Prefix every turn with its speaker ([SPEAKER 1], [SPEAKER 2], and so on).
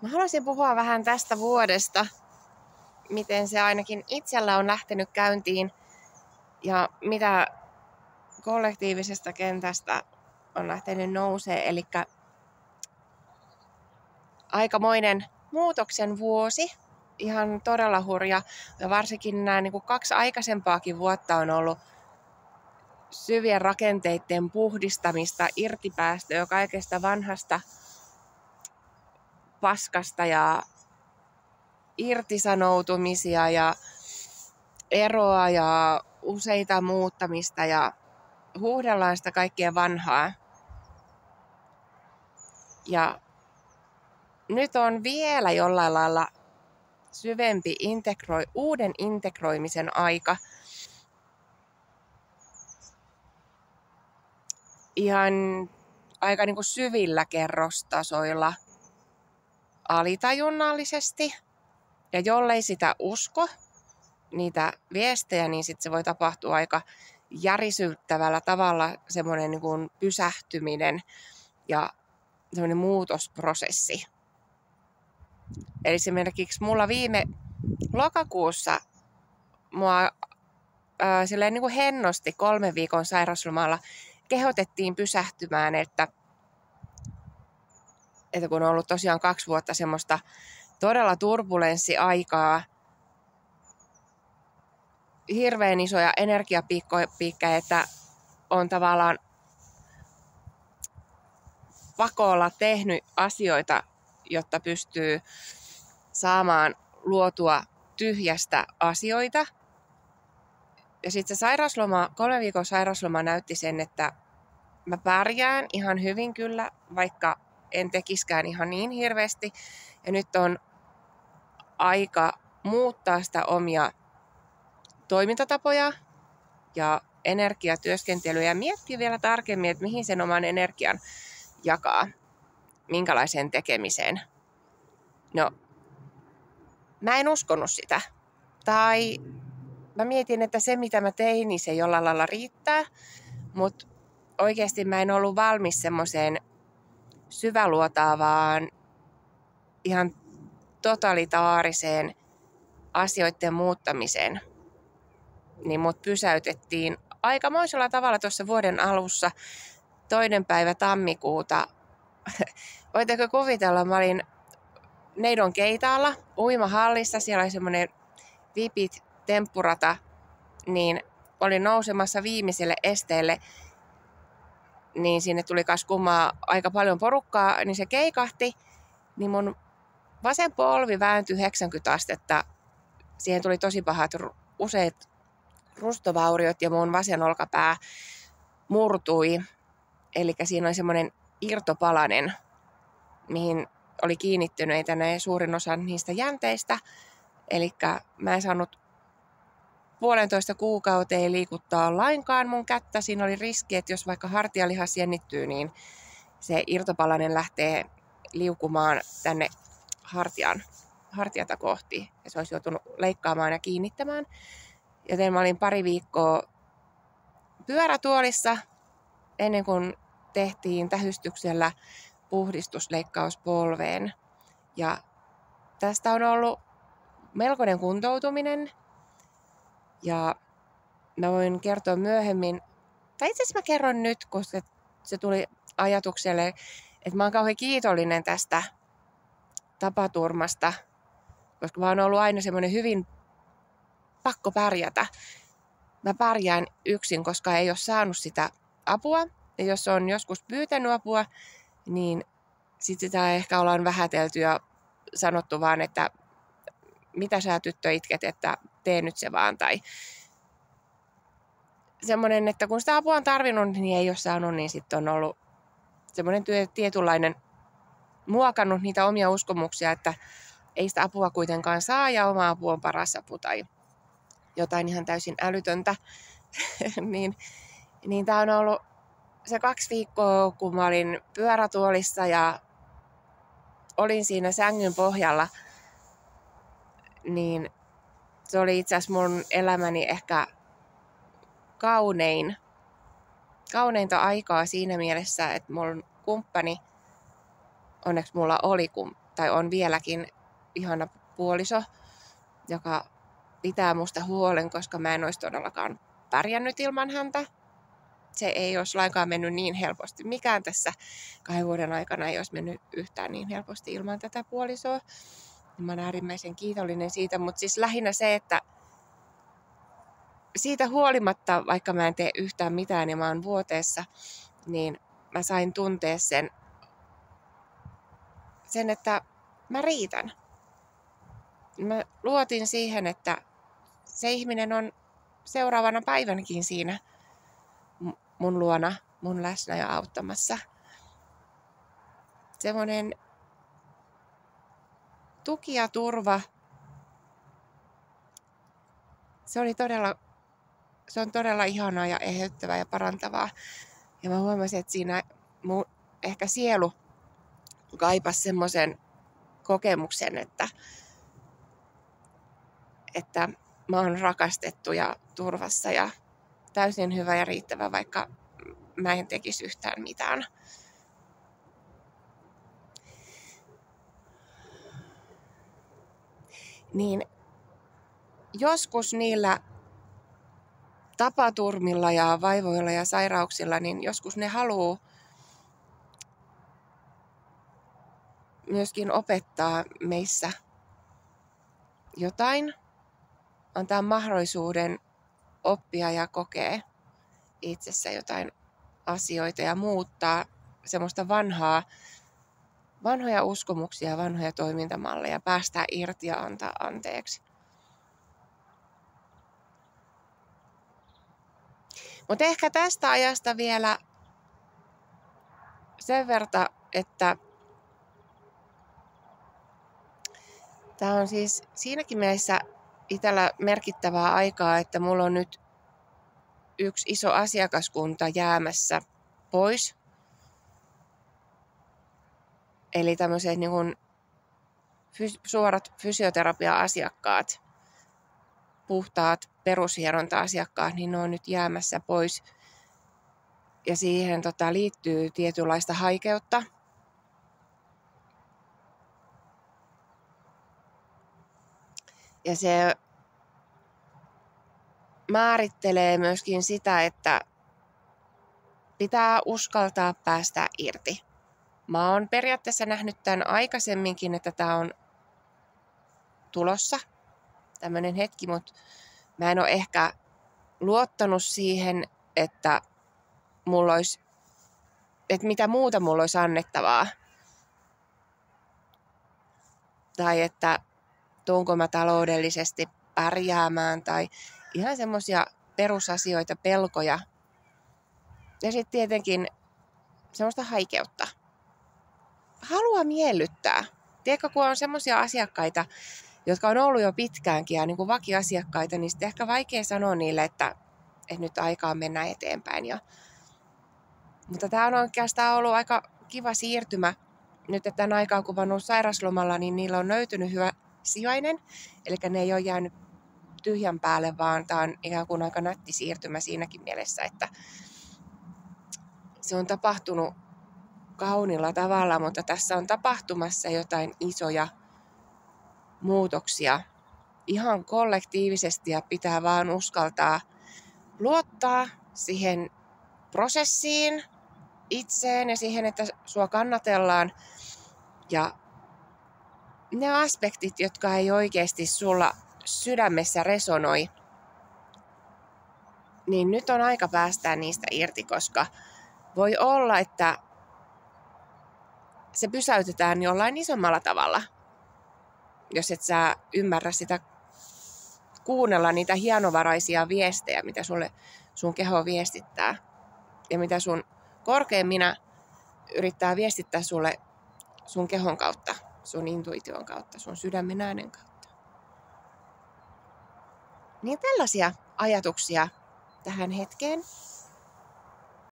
[SPEAKER 1] Mä haluaisin puhua vähän tästä vuodesta, miten se ainakin itsellä on lähtenyt käyntiin ja mitä kollektiivisesta kentästä on lähtenyt nousee. Eli aikamoinen muutoksen vuosi, ihan todella hurja. Ja varsinkin nämä 2 aikaisempaakin vuotta on ollut syvien rakenteiden puhdistamista, irtipäästöä kaikesta vanhasta paskasta ja irtisanoutumisia ja eroa ja useita muuttamista ja huuhdellaan sitä kaikkea vanhaa. Ja nyt on vielä jollain lailla syvempi uuden integroimisen aika. Ihan aika syvillä kerrostasoilla alitajunnallisesti. Ja jollei sitä usko, niitä viestejä, niin sitten se voi tapahtua aika järisyttävällä tavalla semmoinen pysähtyminen ja semmoinen muutosprosessi. Eli esimerkiksi mulla viime lokakuussa mua silleen hennosti 3 viikon sairauslomalla kehotettiin pysähtymään, että kun on ollut tosiaan 2 vuotta semmoista todella turbulenssiaikaa, hirveän isoja energiapiikkejä, että on tavallaan pakolla tehnyt asioita, jotta pystyy saamaan luotua tyhjästä asioita. Ja sitten se 3 viikon sairausloma näytti sen, että mä pärjään ihan hyvin kyllä, vaikka en tekiskään ihan niin hirveästi. Ja nyt on aika muuttaa sitä omia toimintatapoja ja energiatyöskentelyä ja miettiä vielä tarkemmin, että mihin sen oman energian jakaa, minkälaiseen tekemiseen. No, mä en uskonut sitä. Tai mä mietin, että se mitä mä tein, niin se jollain lailla riittää, mutta oikeasti mä en ollut valmis semmoiseen syväluotaavaan, ihan totalitaariseen asioiden muuttamiseen. Niin mut pysäytettiin aikamoisella tavalla tuossa vuoden alussa 2. päivä tammikuuta. Voitteko kuvitella, mä olin Neidon Keitaalla uimahallissa, siellä oli semmoinen vipit temppurata, niin olin nousemassa viimeiselle esteelle, niin sinne tuli kas kummaa aika paljon porukkaa, niin se keikahti, niin mun vasen polvi vääntyi 90 astetta. Siihen tuli tosi pahat useat rustovauriot ja mun vasen olkapää murtui. Eli siinä oli semmoinen irtopalanen, mihin oli kiinnittyneitä ne suurin osa niistä jänteistä. Eli mä en saanut 1,5 kuukauteen liikuttaa lainkaan mun kättä. Siinä oli riski, että jos vaikka hartialihas jännittyy, niin se irtopalanen lähtee liukumaan tänne hartiata kohti. Ja se olisi joutunut leikkaamaan ja kiinnittämään. Joten mä olin 2 viikkoa pyörätuolissa ennen kuin tehtiin tähystyksellä puhdistusleikkaus polveen. Ja tästä on ollut melkoinen kuntoutuminen. Ja mä voin kertoa myöhemmin, tai itse asiassa mä kerron nyt, koska se tuli ajatukselle, että mä oon kauhean kiitollinen tästä tapaturmasta, koska mä oon ollut aina semmoinen hyvin pakko pärjätä. Mä pärjään yksin, koska ei ole saanut sitä apua. Ja jos on joskus pyytänyt apua, niin sitten sitä ehkä ollaan vähätelty ja sanottu vaan, että mitä sä tyttö itket, että tee nyt se vaan. Tai semmoinen, että kun sitä apua on tarvinnut, niin ei ole saanut, niin sitten on ollut semmoinen tietynlainen muokannut niitä omia uskomuksia, että ei sitä apua kuitenkaan saa ja oma apu on paras apu tai jotain ihan täysin älytöntä. niin tää on ollut se 2 viikkoa, kun mä olin pyörätuolissa ja olin siinä sängyn pohjalla, niin se oli itse asiassa mun elämäni ehkä kauneinta aikaa siinä mielessä, että mun kumppani, onneksi mulla oli tai on vieläkin ihana puoliso, joka pitää musta huolen, koska mä en olisi todellakaan pärjännyt ilman häntä. Se ei olisi lainkaan mennyt niin helposti. Mikään tässä 2 vuoden aikana ei olisi mennyt yhtään niin helposti ilman tätä puolisoa. Mä olen äärimmäisen kiitollinen siitä, mutta siis lähinnä se, että siitä huolimatta, vaikka mä en tee yhtään mitään ja mä oon vuoteessa, niin mä sain tuntea sen, että mä riitän. Mä luotin siihen, että se ihminen on seuraavana päivänäkin siinä mun luona, mun läsnä ja auttamassa. Semmoinen tuki ja turva. Se on todella ihanaa ja eheyttävää ja parantavaa. Ja mä huomasin, että siinä mun ehkä sielu kaipasi semmoisen kokemuksen, että mä oon rakastettu ja turvassa ja täysin hyvä ja riittävä, vaikka mä en tekisi yhtään mitään. Niin joskus niillä tapaturmilla ja vaivoilla ja sairauksilla, niin joskus ne haluaa myöskin opettaa meissä jotain, antaa mahdollisuuden oppia ja kokea itsessä jotain asioita ja muuttaa semmoista vanhoja uskomuksia, vanhoja toimintamalleja, päästää irti ja antaa anteeksi. Mutta ehkä tästä ajasta vielä sen verran, että tämä on siis siinäkin mielessä itsellä merkittävää aikaa, että mulla on nyt yksi iso asiakaskunta jäämässä pois. Eli tämmöiset niin kuin suorat fysioterapia-asiakkaat, puhtaat perushieronta-asiakkaat, niin ne on nyt jäämässä pois. Ja siihen liittyy tietynlaista haikeutta. Ja se määrittelee myöskin sitä, että pitää uskaltaa päästä irti. Mä oon periaatteessa nähnyt tämän aikaisemminkin, että tämä on tulossa, tämmöinen hetki, mutta mä en ole ehkä luottanut siihen, että mitä muuta mulla olisi annettavaa. Tai että tuunko mä taloudellisesti pärjäämään tai ihan semmoisia perusasioita, pelkoja. Ja sitten tietenkin semmoista haikeutta. Halua miellyttää. Tiedätkö, kun on semmoisia asiakkaita, jotka on ollut jo pitkäänkin ja niin kuin vakiasiakkaita, niin sitten ehkä vaikea sanoa niille, että nyt aikaa mennä eteenpäin. Mutta tämä on oikeastaan ollut aika kiva siirtymä. Nyt, että tämän aikaa, kun mä oon ollut sairaslomalla, niin niillä on löytynyt hyvä sijainen. Eli ne ei ole jäänyt tyhjän päälle, vaan tämä on ikään kuin aika nätti siirtymä siinäkin mielessä, että se on tapahtunut kauniilla tavalla, mutta tässä on tapahtumassa jotain isoja muutoksia ihan kollektiivisesti ja pitää vaan uskaltaa luottaa siihen prosessiin, itseen ja siihen, että sua kannatellaan ja ne aspektit, jotka ei oikeasti sulla sydämessä resonoi, niin nyt on aika päästää niistä irti, koska voi olla, että se pysäytetään jollain isommalla tavalla, jos et sä ymmärrä sitä kuunnella niitä hienovaraisia viestejä, mitä sun keho viestittää ja mitä sun korkein minä yrittää viestittää sulle sun kehon kautta, sun intuition kautta, sun sydämen äänen kautta. Niin tällaisia ajatuksia tähän hetkeen.